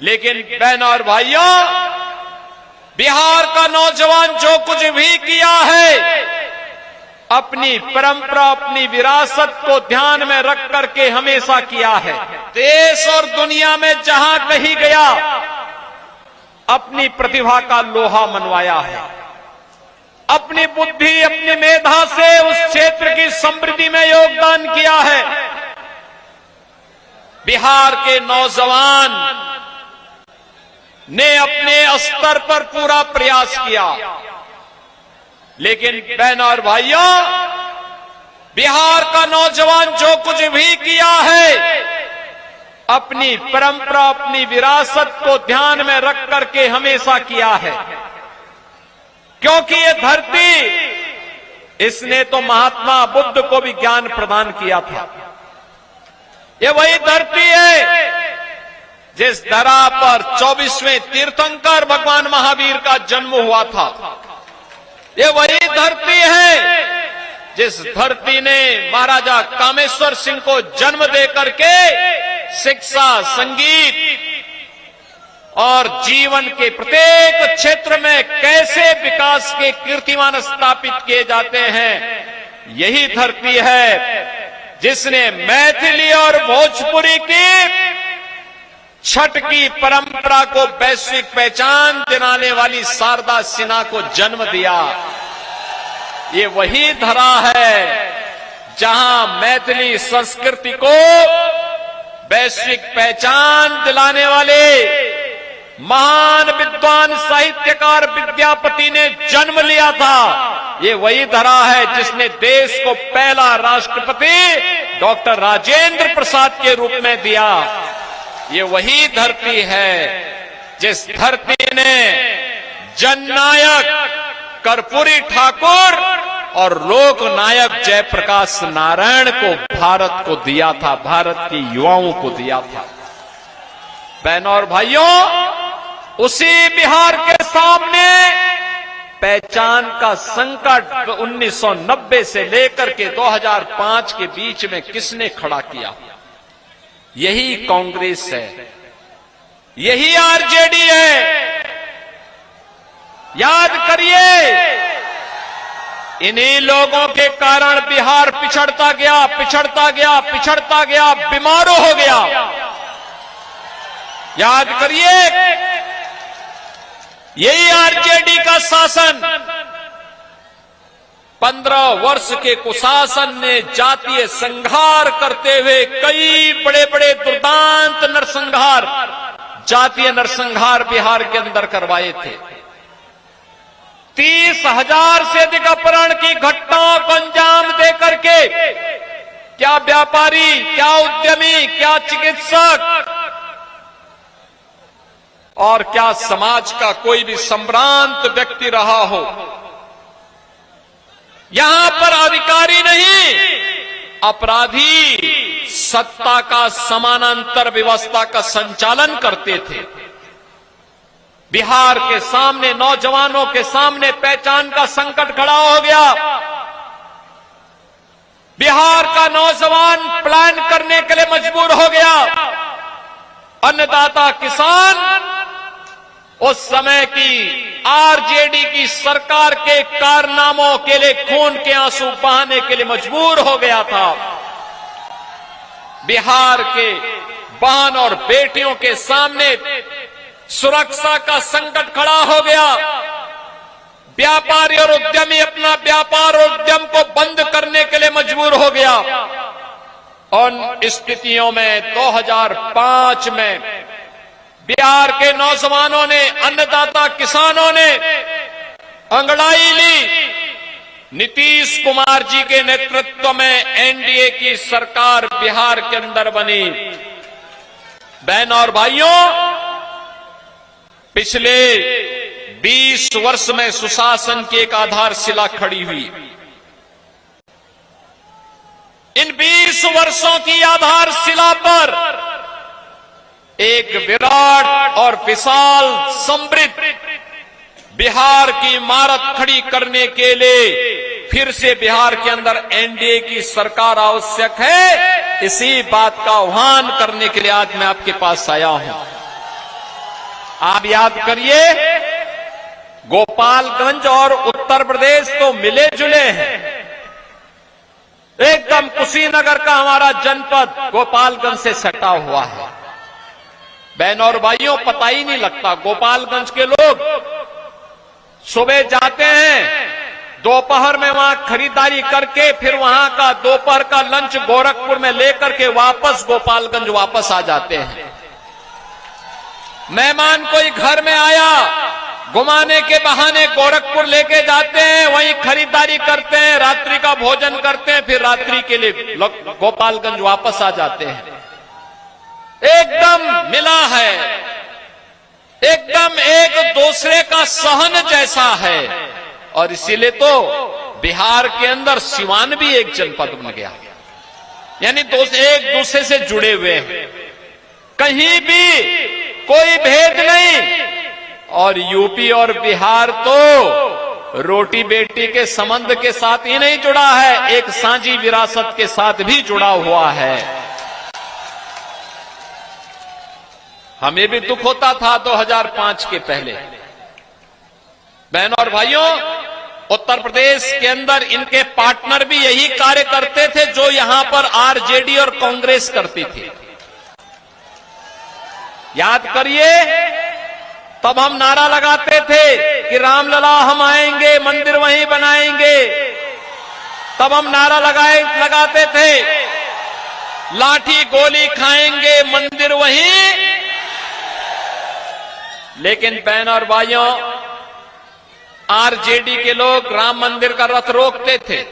लेकिन बहनों और भाइयों, बिहार का नौजवान जो कुछ भी किया है, अपनी परंपरा, अपनी विरासत को ध्यान में रख करके हमेशा किया है। देश और दुनिया में जहां कहीं गया, अपनी प्रतिभा का लोहा मनवाया है। अपनी बुद्धि, अपनी मेधा से उस क्षेत्र की समृद्धि में योगदान किया है। बिहार के नौजवान ने अपने स्तर पर पूरा प्रयास किया, लेकिन बहनों और भाइयों, बिहार का नौजवान जो कुछ भी किया है, अपनी परंपरा, अपनी विरासत को ध्यान में रख करके हमेशा किया है। क्योंकि ये धरती, इसने तो महात्मा बुद्ध को भी ज्ञान प्रदान किया था। ये वही धरती है जिस धरा पर 24वें तीर्थंकर भगवान महावीर का जन्म हुआ था। ये वही धरती है जिस धरती ने महाराजा कामेश्वर सिंह को जन्म दे करके शिक्षा, संगीत और जीवन के प्रत्येक क्षेत्र में कैसे विकास के कीर्तिमान स्थापित किए जाते हैं, यही धरती है जिसने मैथिली और भोजपुरी की छठ की परंपरा को वैश्विक पहचान दिलाने वाली शारदा सिन्हा को जन्म दिया। ये वही धरा है जहां मैथिली संस्कृति को वैश्विक पहचान दिलाने वाले महान विद्वान साहित्यकार विद्यापति ने जन्म लिया था। ये वही धरा है जिसने देश को पहला राष्ट्रपति डॉक्टर राजेंद्र प्रसाद के रूप में दिया। ये वही धरती है जिस धरती ने जननायक कर्पूरी ठाकुर और लोक नायक जयप्रकाश नारायण को भारत को दिया था, भारत के युवाओं को दिया था। बहनों और भाइयों, उसी बिहार के सामने पहचान का संकट 1990 से लेकर के 2005 के बीच में किसने खड़ा किया? यही कांग्रेस है, यही आरजेडी है। याद करिए, इन्हीं लोगों के कारण बिहार पिछड़ता गया, पिछड़ता गया, पिछड़ता गया, बीमारू हो गया। याद करिए, यही आरजेडी का शासन, 15 वर्ष के कुशासन ने जातीय संघार करते हुए कई बड़े बड़े दुर्दांत नरसंहार, जातीय नरसंहार बिहार के अंदर करवाए थे। 30,000 से अधिक अपहरण की घटनाओं को अंजाम देकर के क्या व्यापारी, क्या उद्यमी, क्या चिकित्सक और क्या समाज का कोई भी संभ्रांत व्यक्ति रहा हो, यहां पर अधिकारी नहीं, अपराधी सत्ता का समानांतर व्यवस्था का संचालन करते थे। बिहार के सामने, नौजवानों के सामने पहचान का संकट खड़ा हो गया। बिहार का नौजवान प्लान करने के लिए मजबूर हो गया। अन्नदाता किसान उस समय की आरजेडी की सरकार के कारनामों के लिए खून के आंसू बहाने के लिए मजबूर हो गया था। बिहार के बहन और बेटियों के सामने सुरक्षा का संकट खड़ा हो गया। व्यापारी और उद्यमी अपना व्यापार और उद्यम को बंद करने के लिए मजबूर हो गया। उन स्थितियों में 2005 में बिहार के नौजवानों ने, अन्नदाता किसानों ने अंगड़ाई ली। नीतीश कुमार जी के नेतृत्व में एनडीए की सरकार बिहार के अंदर बनी। बहनों और भाइयों, पिछले 20 वर्ष में सुशासन की एक आधारशिला खड़ी हुई। इन 20 वर्षों की आधारशिला पर एक विराट और विशाल समृद्ध बिहार की इमारत खड़ी करने के लिए फिर से बिहार के अंदर एनडीए की सरकार आवश्यक है। इसी बात का आह्वान करने के लिए आज मैं आपके पास आया हूं। आप याद करिए, गोपालगंज और उत्तर प्रदेश तो मिले जुले हैं। एकदम कुशीनगर का हमारा जनपद गोपालगंज से सटा हुआ है। बहनों और भाइयों, पता ही नहीं लगता। गोपालगंज के लोग सुबह जाते हैं, दोपहर में वहां खरीदारी करके फिर वहां का दोपहर का लंच गोरखपुर में लेकर के वापस गोपालगंज वापस आ जाते हैं। मेहमान कोई घर में आया, घुमाने के बहाने गोरखपुर लेके जाते हैं, वहीं खरीदारी करते हैं, रात्रि का भोजन करते हैं, फिर रात्रि के लिए गोपालगंज वापस आ जाते हैं। एकदम मिला है, एकदम एक दूसरे का सहन जैसा है। और इसीलिए तो बिहार के अंदर सिवान भी एक जनपद बन गया, यानी एक दूसरे से जुड़े हुए हैं, कहीं भी कोई भेद नहीं। और यूपी और बिहार तो रोटी बेटी के संबंध के साथ ही नहीं जुड़ा है, एक साझी विरासत के साथ भी जुड़ा हुआ है। हमें भी दुख होता था 2005 के पहले। बहनों और भाइयों, उत्तर प्रदेश के अंदर इनके पार्टनर भी यही कार्य करते थे जो यहां पर आरजेडी और कांग्रेस करती थी। याद करिए, तब हम नारा लगाते थे कि रामलला हम आएंगे, मंदिर वहीं बनाएंगे। तब हम नारा लगाते थे, लाठी गोली खाएंगे, मंदिर वहीं। लेकिन बहनों और भाइयों, आरजेडी के लोग राम मंदिर का रथ रोकते थे।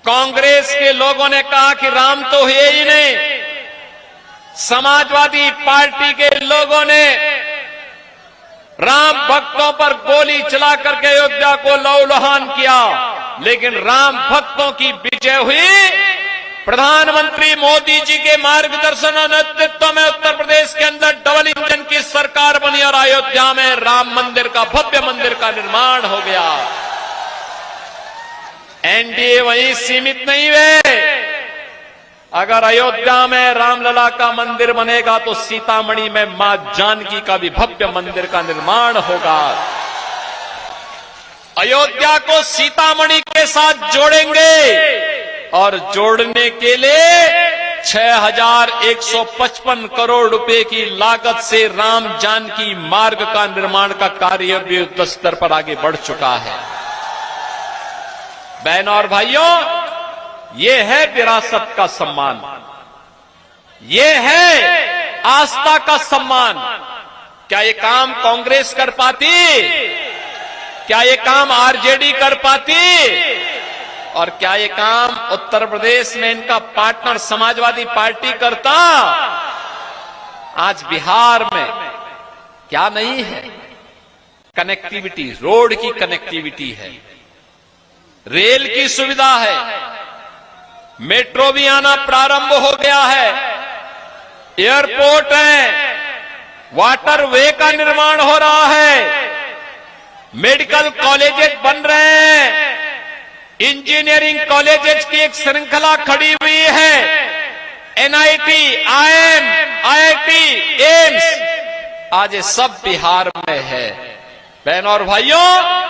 कांग्रेस के लोगों ने कहा कि राम तो है ही नहीं। समाजवादी पार्टी के लोगों ने राम भक्तों पर गोली चला करके अयोध्या को लहूलुहान किया, लेकिन राम भक्तों की विजय हुई। प्रधानमंत्री मोदी जी के मार्गदर्शन और नेतृत्व में उत्तर प्रदेश के अंदर डबल इंजन की सरकार बनी और अयोध्या में राम मंदिर का, भव्य मंदिर का निर्माण हो गया। एनडीए वहीं सीमित नहीं हुए। अगर अयोध्या में रामलला का मंदिर बनेगा तो सीतामढ़ी में मां जानकी का भी भव्य मंदिर का निर्माण होगा। अयोध्या को सीतामढ़ी के साथ जोड़ेंगे और जोड़ने के लिए 6155 करोड़ रुपए की लागत से राम जानकी मार्ग का निर्माण का कार्य भी युद्ध स्तर पर आगे बढ़ चुका है। बहनों और भाइयों, ये है विरासत का सम्मान, ये है आस्था का सम्मान। क्या ये काम कांग्रेस कर पाती? क्या ये काम आरजेडी कर पाती? और क्या ये काम उत्तर प्रदेश में इनका पार्टनर समाजवादी पार्टी करता? आज बिहार में क्या नहीं है? कनेक्टिविटी, रोड की कनेक्टिविटी है, रेल की सुविधा है, मेट्रो भी आना प्रारंभ हो गया है, एयरपोर्ट है, वाटर वे का निर्माण हो रहा है, मेडिकल कॉलेजेस बन रहे हैं, इंजीनियरिंग कॉलेजेस की एक श्रृंखला खड़ी हुई है, एनआईटी, आईएम, आईआईटी, एम्स, आज ये सब बिहार में है। बहनों और भाइयों,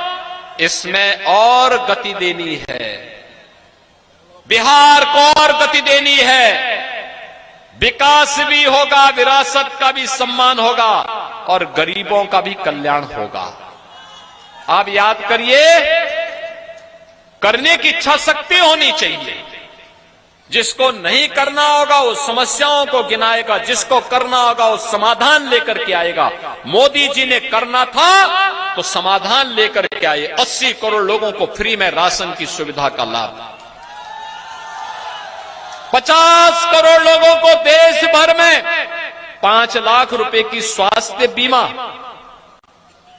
इसमें और गति देनी है, बिहार को और गति देनी है। विकास भी होगा, विरासत का भी सम्मान होगा और गरीबों का भी कल्याण होगा। आप याद करिए, करने की इच्छा शक्ति होनी चाहिए। जिसको नहीं करना होगा वो समस्याओं को गिनाएगा, जिसको करना होगा वो समाधान लेकर के आएगा। मोदी जी ने करना था तो समाधान लेकर के आए। 80 करोड़ लोगों को फ्री में राशन की सुविधा का लाभ, 50 करोड़ लोगों को देश भर में 5 लाख रुपए की स्वास्थ्य बीमा,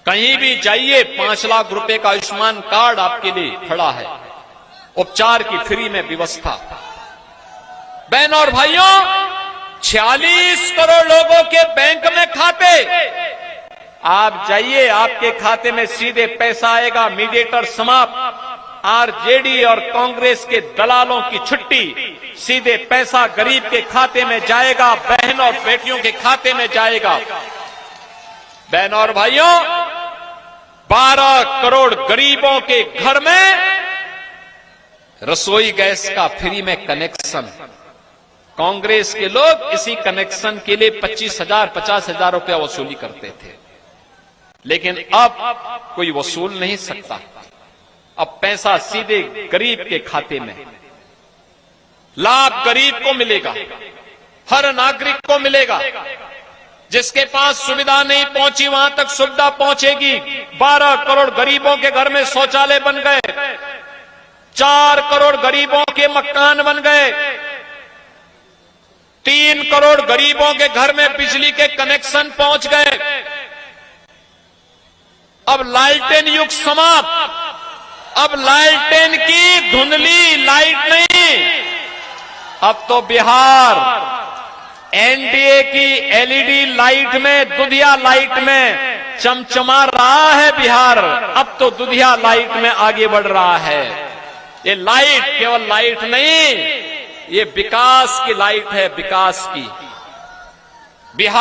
कहीं भी जाइए 5 लाख रुपए का आयुष्मान कार्ड आपके लिए खड़ा है, उपचार की फ्री में व्यवस्था। बहनों और भाइयों, 46 करोड़ लोगों के बैंक में खाते, आप जाइए आपके खाते में सीधे पैसा आएगा, मीडिएटर समाप्त, आरजेडी और कांग्रेस के दलालों की छुट्टी, सीधे पैसा गरीब के खाते में जाएगा, बहन और बेटियों के खाते में जाएगा। बहनों और भाइयों, 12 करोड़ गरीबों के घर में रसोई गैस का फ्री में कनेक्शन। कांग्रेस के लोग इसी कनेक्शन के लिए 25,000 50,000 रुपया वसूली करते थे, लेकिन अब कोई वसूल नहीं सकता। अब पैसा सीधे गरीब के खाते में, लाभ गरीब को मिलेगा, हर नागरिक को मिलेगा। जिसके पास सुविधा नहीं पहुंची वहां तक सुविधा पहुंचेगी। 12 करोड़ गरीबों के घर में शौचालय बन गए, 4 करोड़ गरीबों के मकान बन गए, 3 करोड़ गरीबों के घर में बिजली के कनेक्शन पहुंच गए। अब लालटेन युग समाप्त। अब लालटेन की धुंधली लाइट नहीं, अब तो बिहार एनडीए की एलईडी लाइट में, दुधिया लाइट में चमचमा रहा है बिहार। अब तो दुधिया लाइट में आगे बढ़ रहा है। ये लाइट केवल लाइट नहीं, ये विकास की लाइट है, विकास की। बिहार